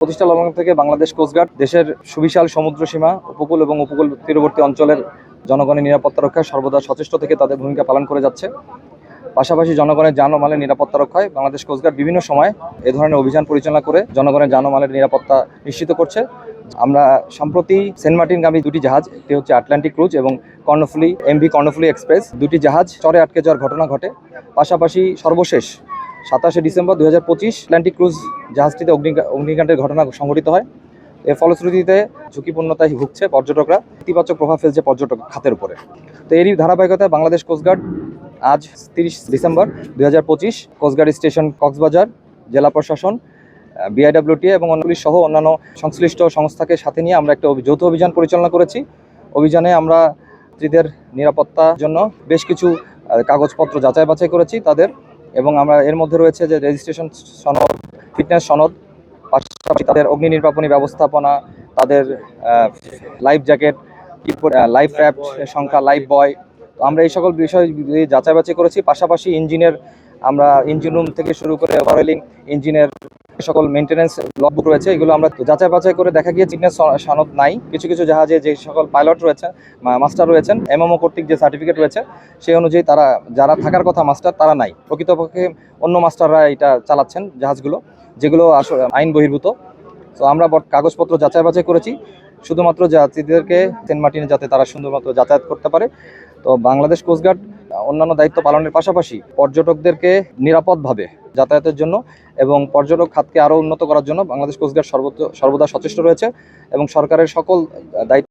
প্রতিষ্ঠা লগ্ন থেকে বাংলাদেশ কোস্টগার্ড দেশের সুবিশাল সমুদ্র সীমা, উপকূল এবং উপকূল তীরবর্তী অঞ্চলের জনগণের নিরাপত্তা রক্ষায় সর্বদা সচেষ্ট থেকে তাদের ভূমিকা পালন করে যাচ্ছে। পাশাপাশি জনগণের যান ও মালের নিরাপত্তা রক্ষায় বাংলাদেশ কোস্টগার্ড বিভিন্ন সময় এ ধরনের অভিযান পরিচালনা করে জনগণের যান ও মালের নিরাপত্তা নিশ্চিত করছে। আমরা সম্প্রতি সেন্ট মার্টিনগামী দুটি জাহাজ, একটি হচ্ছে আটলান্টিক ক্রুজ এবং কর্ণফুলী এমভি কর্ণফুলী এক্সপ্রেস, দুটি জাহাজ চরে আটকে যাওয়ার ঘটনা ঘটে। পাশাপাশি সর্বশেষ 27শে ডিসেম্বর 2025 আটলান্টিক ক্রুজ জাহাজটিতে অগ্নিকাণ্ডের ঘটনা সংঘটিত হয়। এর ফলশ্রুতিতে ঝুঁকিপূর্ণতায় ভুগছে পর্যটকরা, ইতিবাচক প্রভাব ফেলছে পর্যটক খাতের উপরে। তো এরই ধারাবাহিকতায় বাংলাদেশ কোস্টগার্ড আজ 30 ডিসেম্বর 2025 কোস্টগার্ড স্টেশন কক্সবাজার, জেলা প্রশাসন, বিআইডব্লিউটিএ এবং পুলিশ সহ অন্যান্য সংশ্লিষ্ট সংস্থাকে সাথে নিয়ে আমরা একটা যৌথ অভিযান পরিচালনা করেছি। অভিযানে আমরা যাত্রীদের নিরাপত্তার জন্য বেশ কিছু কাগজপত্র যাচাই বাছাই করেছি তাদের, এবং আমরা এর মধ্যে রয়েছে যে রেজিস্ট্রেশন সনদ, ফিটনেস সনদ, পাশাপাশি তাদের অগ্নি নির্বাপনী ব্যবস্থাপনা, তাদের লাইফ জ্যাকেট, লাইফ র্যাফট সংখ্যা, লাইফ বয়, আমরা এই সকল বিষয় যাচাই বাছাই করেছি। পাশাপাশি ইঞ্জিনের আমরা ইঞ্জিন রুম থেকে শুরু করে ওভারঅয়েলিং, ইঞ্জিনের সকল মেনটেন্যান্স লগবুক রয়েছে, এগুলো আমরা যাচাই বাছাই করে দেখা গিয়ে ফিটনেস সনদ নাই। কিছু কিছু জাহাজে যে সকল পাইলট রয়েছে, মাস্টার রয়েছেন, এমএমও কর্তৃক যে সার্টিফিকেট রয়েছে সেই অনুযায়ী তারা যারা থাকার কথা মাস্টার তারা নাই, প্রকৃতপক্ষে অন্য মাস্টাররা এটা চালাচ্ছেন জাহাজগুলো, যেগুলো আসলে আইন বহির্ভূত। তো আমরা কাগজপত্র যাচাই বাছাই করেছি শুধুমাত্র যাত্রীদেরকে সেন্ট মার্টিনে যাতে তারা সুন্দরমতো যাতায়াত করতে পারে। তো বাংলাদেশ কোস্টগার্ড অন্যান্য দায়িত্ব পালনের পাশাপাশি পর্যটকদেরকে নিরাপদভাবে যাতায়াতের জন্য এবং পর্যটক খাতকে আরও উন্নত করার জন্য বাংলাদেশ কোস্টগার্ড সর্বদা সচেষ্ট রয়েছে এবং সরকারের সকল দায়িত্ব